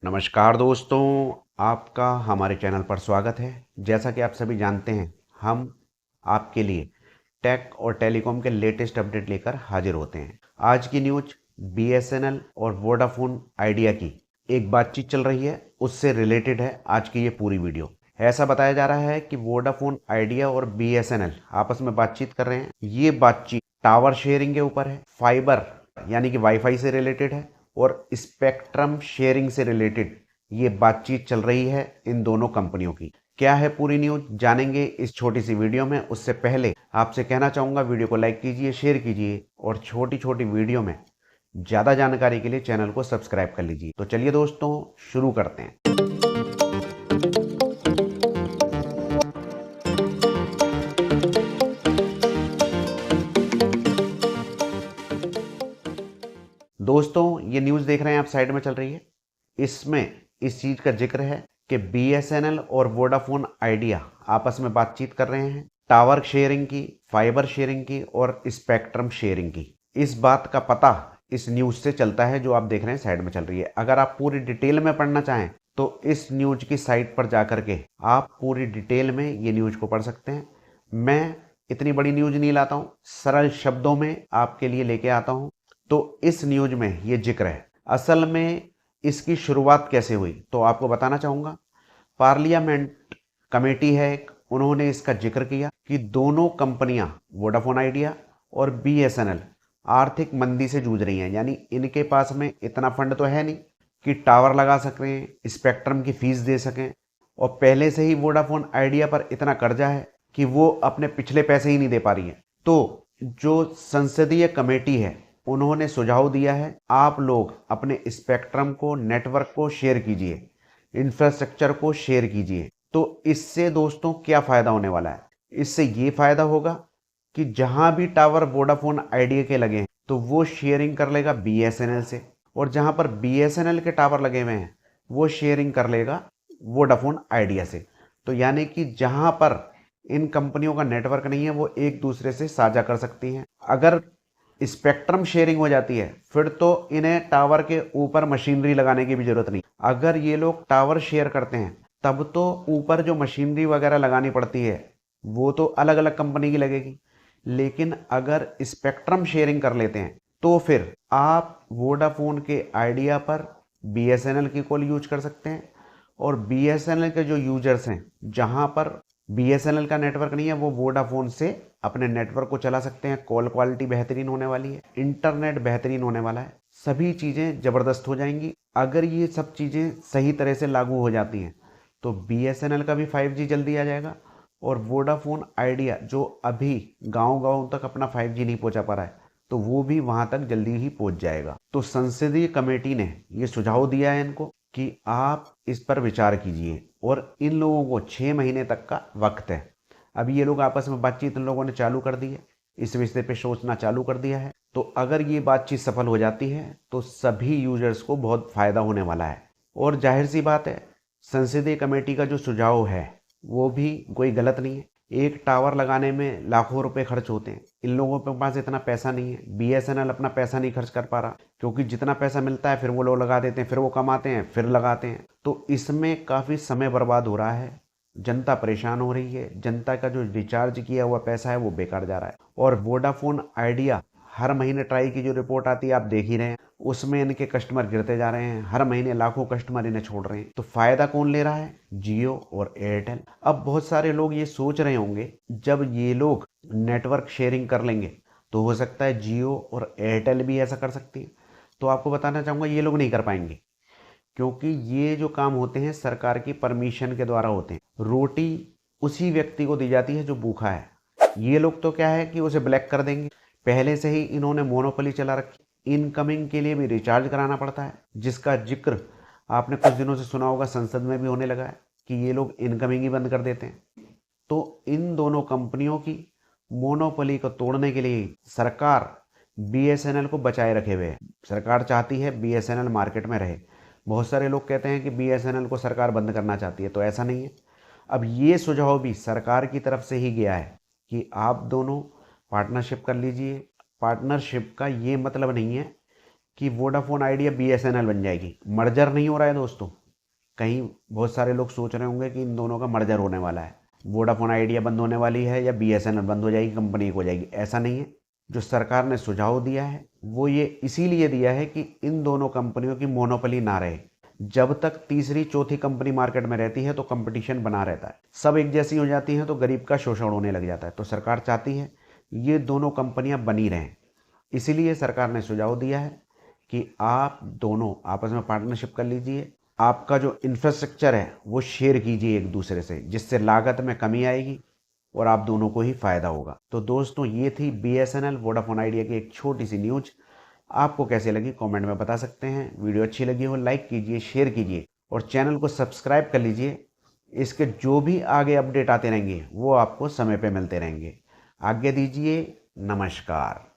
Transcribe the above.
नमस्कार दोस्तों, आपका हमारे चैनल पर स्वागत है। जैसा कि आप सभी जानते हैं, हम आपके लिए टेक और टेलीकॉम के लेटेस्ट अपडेट लेकर हाजिर होते हैं। आज की न्यूज बीएसएनएल और वोडाफोन आइडिया की एक बातचीत चल रही है, उससे रिलेटेड है आज की ये पूरी वीडियो। ऐसा बताया जा रहा है कि वोडाफोन आइडिया और बीएसएनएल आपस में बातचीत कर रहे हैं। ये बातचीत टावर शेयरिंग के ऊपर है, फाइबर यानी कि वाईफाई से रिलेटेड है और स्पेक्ट्रम शेयरिंग से रिलेटेड ये बातचीत चल रही है इन दोनों कंपनियों की। क्या है पूरी न्यूज जानेंगे इस छोटी सी वीडियो में। उससे पहले आपसे कहना चाहूंगा, वीडियो को लाइक कीजिए, शेयर कीजिए और छोटी छोटी वीडियो में ज़्यादा जानकारी के लिए चैनल को सब्सक्राइब कर लीजिए। तो चलिए दोस्तों, शुरू करते हैं। दोस्तों, ये न्यूज़ देख रहे हैं आप, साइड में चल रही है। इसमें इस चीज़ का जिक्र है कि बीएसएनएल और वोडाफोन आइडिया आपस में बातचीत कर रहे हैं टावर शेयरिंग की, फाइबर शेयरिंग की और स्पेक्ट्रम शेयरिंग की। इस बात का पता इस न्यूज़ से चलता है जो आप देख रहे हैं साइड में चल रही है। अगर आप पूरी डिटेल में पढ़ना चाहें तो इस न्यूज़ की साइट पर जाकर के आप पूरी डिटेल में ये न्यूज़ को पढ़ सकते हैं। मैं इतनी बड़ी न्यूज़ नहीं लाता हूँ, सरल शब्दों में आपके लिए लेके आता हूँ। तो इस न्यूज में ये जिक्र है। असल में इसकी शुरुआत कैसे हुई तो आपको बताना चाहूँगा। पार्लियामेंट कमेटी है एक, उन्होंने इसका जिक्र किया कि दोनों कंपनियां वोडाफोन आइडिया और बीएसएनएल आर्थिक मंदी से जूझ रही हैं। यानी इनके पास में इतना फंड तो है नहीं कि टावर लगा सकें, स्पेक्ट्रम की फीस दे सकें, और पहले से ही वोडाफोन आइडिया पर इतना कर्जा है कि वो अपने पिछले पैसे ही नहीं दे पा रही है। तो जो संसदीय कमेटी है उन्होंने सुझाव दिया है, आप लोग अपने स्पेक्ट्रम को, नेटवर्क को शेयर कीजिए, इंफ्रास्ट्रक्चर को शेयर कीजिए। तो इससे दोस्तों क्या फ़ायदा होने वाला है? इससे ये फ़ायदा होगा कि जहां भी टावर वोडाफोन आइडिया के लगे हैं तो वो शेयरिंग कर लेगा बीएसएनएल से, और जहां पर बीएसएनएल के टावर लगे हुए हैं वो शेयरिंग कर लेगा वोडाफोन आइडिया से। तो यानी कि जहां पर इन कंपनियों का नेटवर्क नहीं है वो एक दूसरे से साझा कर सकती हैं। अगर स्पेक्ट्रम शेयरिंग हो जाती है फिर तो इन्हें टावर के ऊपर मशीनरी लगाने की भी जरूरत नहीं। अगर ये लोग टावर शेयर करते हैं तब तो ऊपर जो मशीनरी वगैरह लगानी पड़ती है वो तो अलग अलग कंपनी की लगेगी। लेकिन अगर स्पेक्ट्रम शेयरिंग कर लेते हैं तो फिर आप वोडाफोन के आइडिया पर बीएसएनएल की कॉल यूज कर सकते हैं, और बीएसएनएल के जो यूजर्स हैं जहां पर बीएसएनएल का नेटवर्क नहीं है वो वोडाफोन से अपने नेटवर्क को चला सकते हैं। कॉल क्वालिटी बेहतरीन होने वाली है, इंटरनेट बेहतरीन होने वाला है, सभी चीज़ें ज़बरदस्त हो जाएंगी। अगर ये सब चीज़ें सही तरह से लागू हो जाती हैं तो बीएसएनएल का भी 5G जल्दी आ जाएगा, और वोडाफोन आइडिया जो अभी गांव-गांव तक अपना 5G नहीं पहुंचा पा रहा है तो वो भी वहां तक जल्दी ही पहुंच जाएगा। तो संसदीय कमेटी ने ये सुझाव दिया है इनको कि आप इस पर विचार कीजिए, और इन लोगों को 6 महीने तक का वक्त है। अभी ये लोग आपस में बातचीत इन लोगों ने चालू कर दी है, इस विषय पे सोचना चालू कर दिया है। तो अगर ये बातचीत सफल हो जाती है तो सभी यूजर्स को बहुत फायदा होने वाला है। और जाहिर सी बात है, संसदीय कमेटी का जो सुझाव है वो भी कोई गलत नहीं है। एक टावर लगाने में लाखों रुपए खर्च होते हैं, इन लोगों के पास इतना पैसा नहीं है। बीएसएनएल अपना पैसा नहीं खर्च कर पा रहा, क्योंकि जितना पैसा मिलता है फिर वो लोग लगा देते हैं, फिर वो कमाते हैं, फिर लगाते हैं। तो इसमें काफ़ी समय बर्बाद हो रहा है, जनता परेशान हो रही है, जनता का जो रिचार्ज किया हुआ पैसा है वो बेकार जा रहा है। और वोडाफोन आइडिया हर महीने ट्राई की जो रिपोर्ट आती है आप देख ही रहे हैं, उसमें इनके कस्टमर गिरते जा रहे हैं, हर महीने लाखों कस्टमर इन्हें छोड़ रहे हैं। तो फायदा कौन ले रहा है? जियो और एयरटेल। अब बहुत सारे लोग ये सोच रहे होंगे जब ये लोग नेटवर्क शेयरिंग कर लेंगे तो हो सकता है जियो और एयरटेल भी ऐसा कर सकती है। तो आपको बताना चाहूँगा ये लोग नहीं कर पाएंगे, क्योंकि ये जो काम होते हैं सरकार की परमिशन के द्वारा होते हैं। रोटी उसी व्यक्ति को दी जाती है जो भूखा है। ये लोग तो क्या है कि उसे ब्लैक कर देंगे। पहले से ही इन्होंने मोनोपोली चला रखी। इनकमिंग के लिए भी रिचार्ज कराना पड़ता है, जिसका जिक्र आपने कुछ दिनों से सुना होगा, संसद में भी होने लगा है कि ये लोग इनकमिंग ही बंद कर देते हैं। तो इन दोनों कंपनियों की मोनोपोली को तोड़ने के लिए सरकार बीएसएनएल को बचाए रखे हुए है। सरकार चाहती है बीएसएनएल मार्केट में रहे। बहुत सारे लोग कहते हैं कि बीएसएनएल को सरकार बंद करना चाहती है, तो ऐसा नहीं है। अब ये सुझाव भी सरकार की तरफ से ही गया है कि आप दोनों पार्टनरशिप कर लीजिए। पार्टनरशिप का ये मतलब नहीं है कि वोडाफोन आइडिया BSNL बन जाएगी। मर्जर नहीं हो रहा है दोस्तों। कहीं बहुत सारे लोग सोच रहे होंगे कि इन दोनों का मर्जर होने वाला है, वोडाफोन आइडिया बंद होने वाली है या BSNL बंद हो जाएगी, कंपनी एक हो जाएगी। ऐसा नहीं है। जो सरकार ने सुझाव दिया है वो ये इसीलिए दिया है कि इन दोनों कंपनियों की मोनोपोली ना रहे। जब तक तीसरी चौथी कंपनी मार्केट में रहती है तो कंपटीशन बना रहता है, सब एक जैसी हो जाती हैं तो गरीब का शोषण होने लग जाता है। तो सरकार चाहती है ये दोनों कंपनियां बनी रहें। इसीलिए सरकार ने सुझाव दिया है कि आप दोनों आपस में पार्टनरशिप कर लीजिए, आपका जो इंफ्रास्ट्रक्चर है वो शेयर कीजिए एक दूसरे से, जिससे लागत में कमी आएगी और आप दोनों को ही फायदा होगा। तो दोस्तों ये थी BSNL वोडाफोन आइडिया की एक छोटी सी न्यूज। आपको कैसे लगी कमेंट में बता सकते हैं। वीडियो अच्छी लगी हो लाइक कीजिए, शेयर कीजिए और चैनल को सब्सक्राइब कर लीजिए। इसके जो भी आगे अपडेट आते रहेंगे वो आपको समय पे मिलते रहेंगे। आज्ञा दीजिए, नमस्कार।